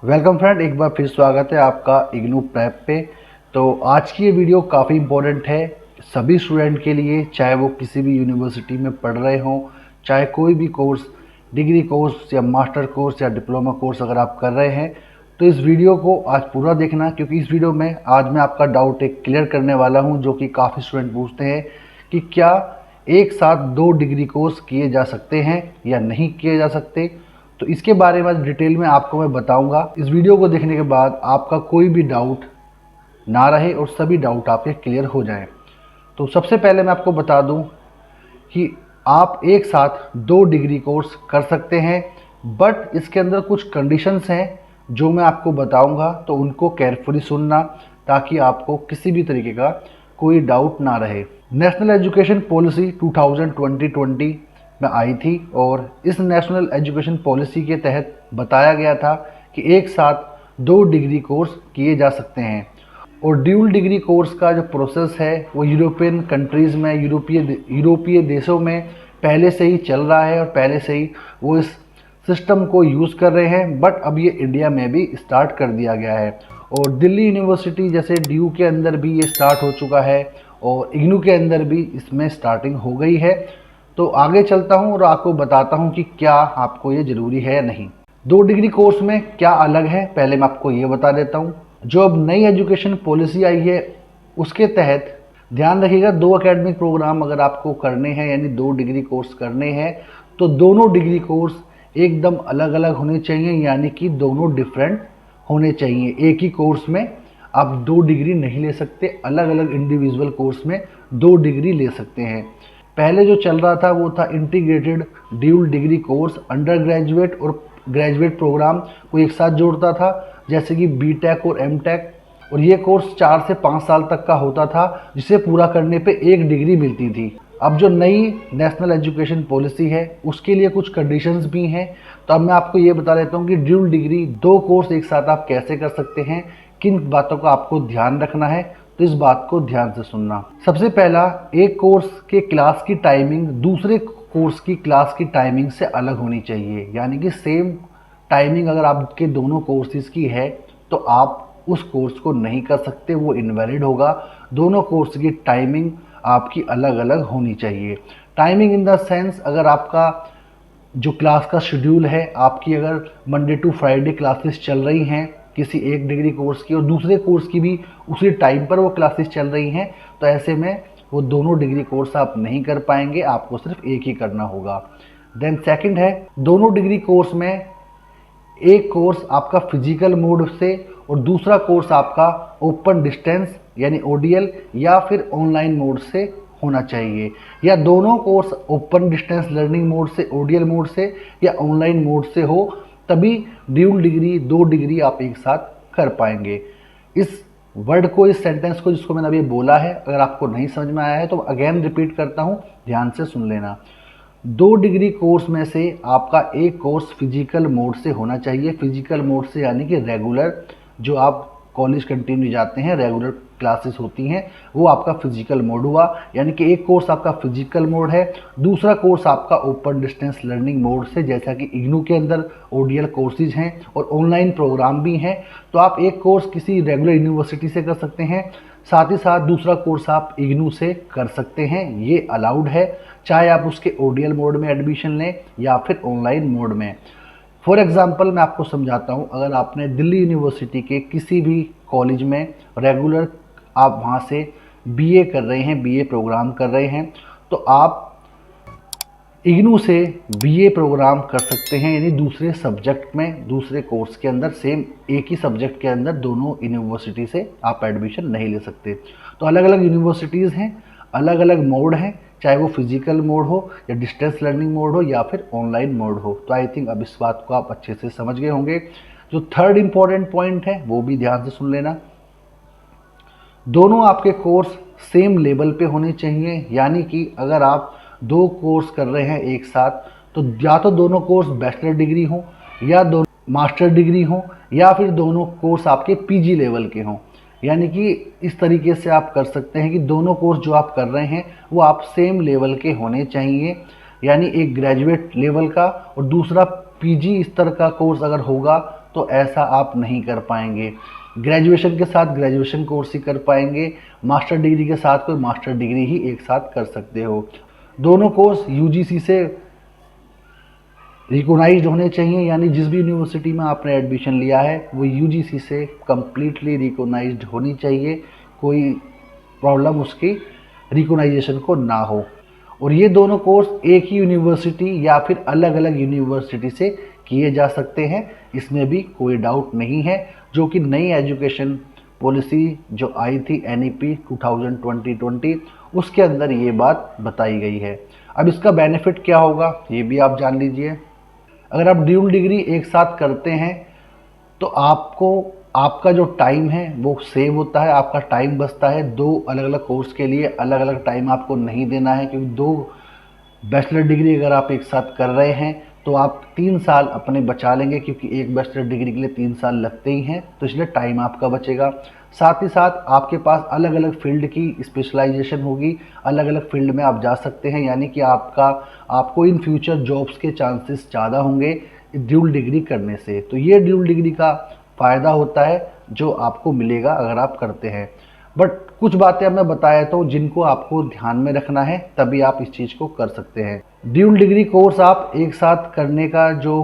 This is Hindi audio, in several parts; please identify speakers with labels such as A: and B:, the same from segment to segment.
A: वेलकम फ्रेंड, एक बार फिर स्वागत है आपका इग्नू प्रेप पे। तो आज की ये वीडियो काफ़ी इम्पोर्टेंट है सभी स्टूडेंट के लिए, चाहे वो किसी भी यूनिवर्सिटी में पढ़ रहे हों, चाहे कोई भी कोर्स, डिग्री कोर्स या मास्टर कोर्स या डिप्लोमा कोर्स अगर आप कर रहे हैं तो इस वीडियो को आज पूरा देखना, क्योंकि इस वीडियो में आज मैं आपका डाउट एक क्लियर करने वाला हूँ जो कि काफ़ी स्टूडेंट पूछते हैं कि क्या एक साथ 2 डिग्री कोर्स किए जा सकते हैं या नहीं किए जा सकते। तो इसके बारे में डिटेल में आपको मैं बताऊंगा। इस वीडियो को देखने के बाद आपका कोई भी डाउट ना रहे और सभी डाउट आपके क्लियर हो जाएं। तो सबसे पहले मैं आपको बता दूं कि आप एक साथ 2 डिग्री कोर्स कर सकते हैं, बट इसके अंदर कुछ कंडीशंस हैं जो मैं आपको बताऊंगा, तो उनको केयरफुली सुनना ताकि आपको किसी भी तरीके का कोई डाउट ना रहे। नेशनल एजुकेशन पॉलिसी 2020 में आई थी और इस नेशनल एजुकेशन पॉलिसी के तहत बताया गया था कि एक साथ 2 डिग्री कोर्स किए जा सकते हैं। और ड्यूल डिग्री कोर्स का जो प्रोसेस है वो यूरोपियन कंट्रीज़ में, यूरोपीय देशों में पहले से ही चल रहा है और पहले से ही वो इस सिस्टम को यूज़ कर रहे हैं, बट अब ये इंडिया में भी स्टार्ट कर दिया गया है। और दिल्ली यूनिवर्सिटी जैसे ड्यू के अंदर भी ये स्टार्ट हो चुका है और इग्नू के अंदर भी इसमें स्टार्टिंग हो गई है। तो आगे चलता हूँ और आपको बताता हूँ कि क्या आपको ये ज़रूरी है या नहीं। 2 डिग्री कोर्स में क्या अलग है, पहले मैं आपको ये बता देता हूँ। जो अब नई एजुकेशन पॉलिसी आई है उसके तहत ध्यान रखिएगा, 2 एकेडमिक प्रोग्राम अगर आपको करने हैं यानी 2 डिग्री कोर्स करने हैं तो दोनों डिग्री कोर्स एकदम अलग अलग होने चाहिए, यानी कि दोनों डिफरेंट होने चाहिए। एक ही कोर्स में आप 2 डिग्री नहीं ले सकते, अलग अलग इंडिविजुअल कोर्स में 2 डिग्री ले सकते हैं। पहले जो चल रहा था वो था integrated dual degree course, under graduate और ग्रेजुएट प्रोग्राम को एक साथ जोड़ता था, जैसे कि बीटेक और एमटेक। और ये कोर्स 4 से 5 साल तक का होता था, जिसे पूरा करने पे 1 डिग्री मिलती थी। अब जो नई नेशनल एजुकेशन पॉलिसी है उसके लिए कुछ कंडीशंस भी हैं। तो अब मैं आपको ये बता देता हूँ कि ड्यूल डिग्री 2 कोर्स एक साथ आप कैसे कर सकते हैं, किन बातों का आपको ध्यान रखना है, तो इस बात को ध्यान से सुनना। सबसे पहला, एक कोर्स के क्लास की टाइमिंग दूसरे कोर्स की क्लास की टाइमिंग से अलग होनी चाहिए, यानी कि सेम टाइमिंग अगर आपके दोनों कोर्सेज की है तो आप उस कोर्स को नहीं कर सकते, वो इनवैलिड होगा। दोनों कोर्स की टाइमिंग आपकी अलग अलग होनी चाहिए। टाइमिंग इन द सेंस, अगर आपका जो क्लास का शेड्यूल है, आपकी अगर मंडे टू फ्राइडे क्लासेस चल रही हैं किसी एक डिग्री कोर्स की और दूसरे कोर्स की भी उसी टाइम पर वो क्लासेस चल रही हैं, तो ऐसे में वो दोनों डिग्री कोर्स आप नहीं कर पाएंगे, आपको सिर्फ एक ही करना होगा। देन सेकंड है, दोनों डिग्री कोर्स में एक कोर्स आपका फिजिकल मोड से और दूसरा कोर्स आपका ओपन डिस्टेंस यानी ओडीएल या फिर ऑनलाइन मोड से होना चाहिए, या दोनों course open distance learning mode से, ओडीएल मोड से या ऑनलाइन मोड से हो, तभी ड्यूल डिग्री 2 डिग्री आप एक साथ कर पाएंगे। इस वर्ड को, इस सेंटेंस को जिसको मैंने अभी बोला है, अगर आपको नहीं समझ में आया है तो अगेन रिपीट करता हूँ, ध्यान से सुन लेना। 2 डिग्री कोर्स में से आपका एक कोर्स फिजिकल मोड से होना चाहिए। फिजिकल मोड से यानी कि रेगुलर, जो आप कॉलेज कंटिन्यू जाते हैं, रेगुलर क्लासेस होती हैं, वो आपका फिजिकल मोड हुआ। यानी कि एक कोर्स आपका फिजिकल मोड है, दूसरा कोर्स आपका ओपन डिस्टेंस लर्निंग मोड से, जैसा कि इग्नू के अंदर ओडीएल कोर्सेज हैं और ऑनलाइन प्रोग्राम भी हैं। तो आप एक कोर्स किसी रेगुलर यूनिवर्सिटी से कर सकते हैं, साथ ही साथ दूसरा कोर्स आप इग्नू से कर सकते हैं, ये अलाउड है, चाहे आप उसके ओडीएल मोड में एडमिशन लें या फिर ऑनलाइन मोड में। फॉर एग्जांपल मैं आपको समझाता हूँ, अगर आपने दिल्ली यूनिवर्सिटी के किसी भी कॉलेज में रेगुलर आप वहाँ से बीए कर रहे हैं, बीए प्रोग्राम कर रहे हैं, तो आप इग्नू से बीए प्रोग्राम कर सकते हैं, यानी दूसरे सब्जेक्ट में, दूसरे कोर्स के अंदर, सेम एक ही सब्जेक्ट के अंदर दोनों यूनिवर्सिटी से आप एडमिशन नहीं ले सकते। तो अलग अलग यूनिवर्सिटीज़ हैं, अलग अलग मोड हैं, चाहे वो फिजिकल मोड हो या डिस्टेंस लर्निंग मोड हो या फिर ऑनलाइन मोड हो। तो आई थिंक अब इस बात को आप अच्छे से समझ गए होंगे। जो थर्ड इम्पॉर्टेंट पॉइंट है वो भी ध्यान से सुन लेना। दोनों आपके कोर्स सेम लेवल पे होने चाहिए, यानी कि अगर आप 2 कोर्स कर रहे हैं एक साथ, तो या तो दोनों कोर्स बैचलर डिग्री हो, या दोनों मास्टर डिग्री हो, या फिर दोनों कोर्स आपके पीजी लेवल के हों। यानी कि इस तरीके से आप कर सकते हैं कि दोनों कोर्स जो आप कर रहे हैं वो आप सेम लेवल के होने चाहिए, यानी एक ग्रेजुएट लेवल का और दूसरा पीजी स्तर का कोर्स अगर होगा तो ऐसा आप नहीं कर पाएंगे। ग्रेजुएशन के साथ ग्रेजुएशन कोर्स ही कर पाएंगे, मास्टर डिग्री के साथ कोई मास्टर डिग्री ही एक साथ कर सकते हो। दोनों कोर्स यूजीसी से रिकोगनाइज्ड होने चाहिए, यानी जिस भी यूनिवर्सिटी में आपने एडमिशन लिया है वो यूजीसी से कम्प्लीटली रिकोगनाइज्ड होनी चाहिए, कोई प्रॉब्लम उसकी रिकोगनाइजेशन को ना हो। और ये दोनों कोर्स एक ही यूनिवर्सिटी या फिर अलग अलग यूनिवर्सिटी से किए जा सकते हैं, इसमें भी कोई डाउट नहीं है, जो कि नई एजुकेशन पॉलिसी जो आई थी NEP 2020 उसके अंदर ये बात बताई गई है। अब इसका बेनिफिट क्या होगा ये भी आप जान लीजिए। अगर आप ड्यूल डिग्री एक साथ करते हैं तो आपको आपका जो टाइम है वो सेव होता है, आपका टाइम बचता है। दो अलग अलग कोर्स के लिए अलग अलग टाइम आपको नहीं देना है, क्योंकि दो बैचलर डिग्री अगर आप एक साथ कर रहे हैं तो आप 3 साल अपने बचा लेंगे, क्योंकि एक बैचलर डिग्री के लिए 3 साल लगते ही हैं, तो इसलिए टाइम आपका बचेगा। साथ ही साथ आपके पास अलग अलग फील्ड की स्पेशलाइजेशन होगी, अलग अलग फील्ड में आप जा सकते हैं, यानी कि आपको इन फ्यूचर जॉब्स के चांसेस ज़्यादा होंगे ड्यूल डिग्री करने से। तो ये ड्यूल डिग्री का फ़ायदा होता है जो आपको मिलेगा अगर आप करते हैं। बट कुछ बातें अब मैं बताया तो जिनको आपको ध्यान में रखना है, तभी आप इस चीज़ को कर सकते हैं। ड्यूल डिग्री कोर्स आप एक साथ करने का जो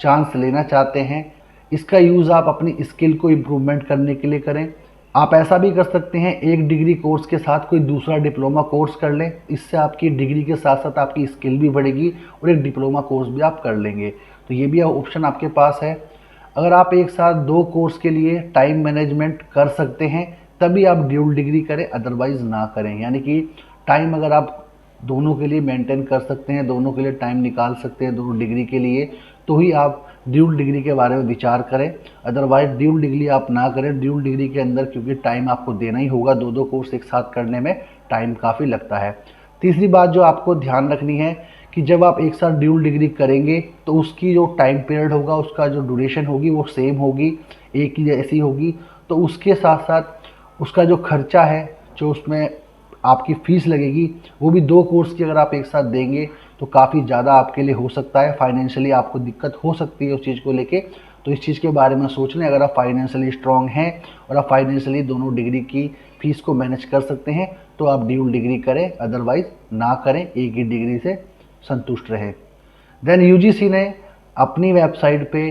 A: चांस लेना चाहते हैं, इसका यूज़ आप अपनी स्किल को इम्प्रूवमेंट करने के लिए करें। आप ऐसा भी कर सकते हैं, एक डिग्री कोर्स के साथ कोई दूसरा डिप्लोमा कोर्स कर लें, इससे आपकी डिग्री के साथ साथ आपकी स्किल भी बढ़ेगी और एक डिप्लोमा कोर्स भी आप कर लेंगे। तो ये भी ऑप्शन आपके पास है। अगर आप एक साथ 2 कोर्स के लिए टाइम मैनेजमेंट कर सकते हैं तभी आप ड्यूल डिग्री करें, अदरवाइज़ ना करें। यानी कि टाइम अगर आप दोनों के लिए मेंटेन कर सकते हैं, दोनों के लिए टाइम निकाल सकते हैं दोनों डिग्री के लिए, तो ही आप ड्यूल डिग्री के बारे में विचार करें। अदरवाइज ड्यूल डिग्री आप ना करें। ड्यूल डिग्री के अंदर क्योंकि टाइम आपको देना ही होगा, 2 कोर्स एक साथ करने में टाइम काफ़ी लगता है। तीसरी बात जो आपको ध्यान रखनी है कि जब आप एक साथ ड्यूल डिग्री करेंगे तो उसकी जो टाइम पीरियड होगा, उसका जो ड्यूरेशन होगी वो सेम होगी, एक ही जैसी होगी। तो उसके साथ साथ उसका जो खर्चा है, जो उसमें आपकी फ़ीस लगेगी, वो भी 2 कोर्स की अगर आप एक साथ देंगे तो काफ़ी ज़्यादा आपके लिए हो सकता है। फाइनेंशियली आपको दिक्कत हो सकती है उस चीज़ को लेके, तो इस चीज़ के बारे में सोच लें। अगर आप फाइनेंशियली स्ट्रांग हैं और आप फाइनेंशियली दोनों डिग्री की फ़ीस को मैनेज कर सकते हैं तो आप ड्यूल डिग्री करें, अदरवाइज़ ना करें, एक ही डिग्री से संतुष्ट रहें। देन यूजीसी ने अपनी वेबसाइट पे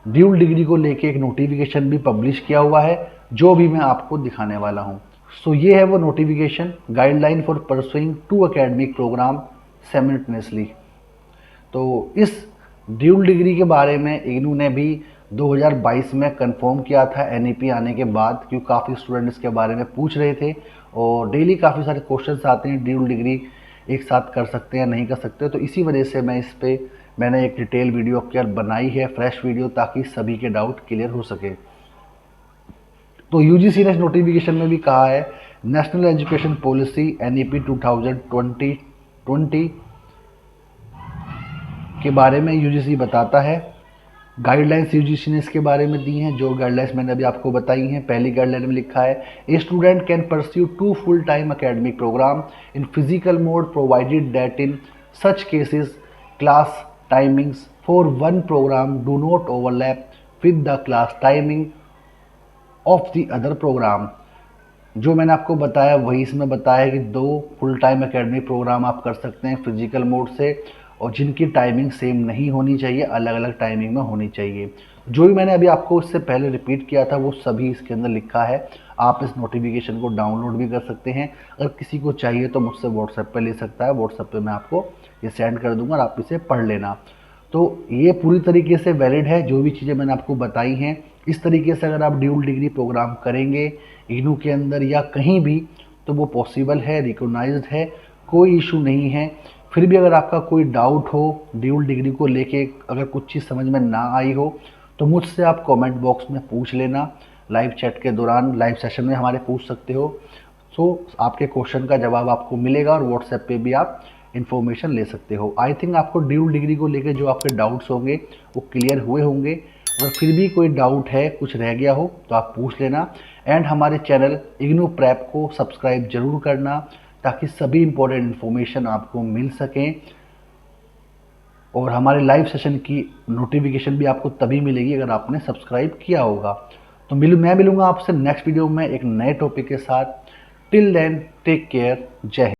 A: ड्यूल डिग्री को लेके एक नोटिफिकेशन भी पब्लिश किया हुआ है, जो भी मैं आपको दिखाने वाला हूँ। सो ये है वो notification, guideline for pursuing 2 academic programme simultaneously. तो इस ड्यूल डिग्री के बारे में इग्नू ने भी 2022 में कंफर्म किया था NEP आने के बाद, क्योंकि काफ़ी स्टूडेंट इसके बारे में पूछ रहे थे और डेली काफ़ी सारे क्वेश्चंस आते हैं ड्यूल डिग्री एक साथ कर सकते हैं नहीं कर सकते। तो इसी वजह से मैंने एक डिटेल वीडियो बनाई है, फ्रेश वीडियो, ताकि सभी के डाउट क्लियर हो सके। तो यूजीसी ने इस नोटिफिकेशन में भी कहा है, नेशनल एजुकेशन पॉलिसी NEP 2020 के बारे में यूजीसी बताता है। गाइडलाइंस यूजीसी ने इसके बारे में दी हैं, जो गाइडलाइंस मैंने अभी आपको बताई हैं। पहली गाइडलाइन में लिखा है, a student can pursue 2 full time academic program in physical mode provided that in such cases class timings for 1 program do not overlap with the class timing of the other program. जो मैंने आपको बताया वही इसमें बताया है कि 2 फुल टाइम एकेडमिक प्रोग्राम आप कर सकते हैं फिजिकल मोड से, और जिनकी टाइमिंग सेम नहीं होनी चाहिए, अलग अलग टाइमिंग में होनी चाहिए। जो भी मैंने अभी आपको इससे पहले रिपीट किया था वो सभी इसके अंदर लिखा है। आप इस नोटिफिकेशन को डाउनलोड भी कर सकते हैं। अगर किसी को चाहिए तो मुझसे व्हाट्सएप पे ले सकता है, व्हाट्सएप पे मैं आपको ये सेंड कर दूंगा और आप इसे पढ़ लेना। तो ये पूरी तरीके से वैलिड है, जो भी चीज़ें मैंने आपको बताई हैं। इस तरीके से अगर आप ड्यूल डिग्री प्रोग्राम करेंगे इग्नू के अंदर या कहीं भी तो वो पॉसिबल है, रिकॉग्नाइज्ड है, कोई इशू नहीं है। फिर भी अगर आपका कोई डाउट हो ड्यूल डिग्री को लेके, अगर कुछ चीज़ समझ में ना आई हो तो मुझसे आप कमेंट बॉक्स में पूछ लेना, लाइव चैट के दौरान, लाइव सेशन में हमारे पूछ सकते हो। सो आपके क्वेश्चन का जवाब आपको मिलेगा और व्हाट्सएप पे भी आप इन्फॉर्मेशन ले सकते हो। आई थिंक आपको ड्यूल डिग्री को लेके जो आपके डाउट्स होंगे वो क्लियर हुए होंगे। अगर फिर भी कोई डाउट है, कुछ रह गया हो तो आप पूछ लेना। एंड हमारे चैनल इग्नू प्रेप को सब्सक्राइब जरूर करना, ताकि सभी इंपॉर्टेंट इन्फॉर्मेशन आपको मिल सकें। और हमारे लाइव सेशन की नोटिफिकेशन भी आपको तभी मिलेगी अगर आपने सब्सक्राइब किया होगा। तो मैं मिलूंगा आपसे नेक्स्ट वीडियो में एक नए टॉपिक के साथ। टिल देन टेक केयर, जय हिंद।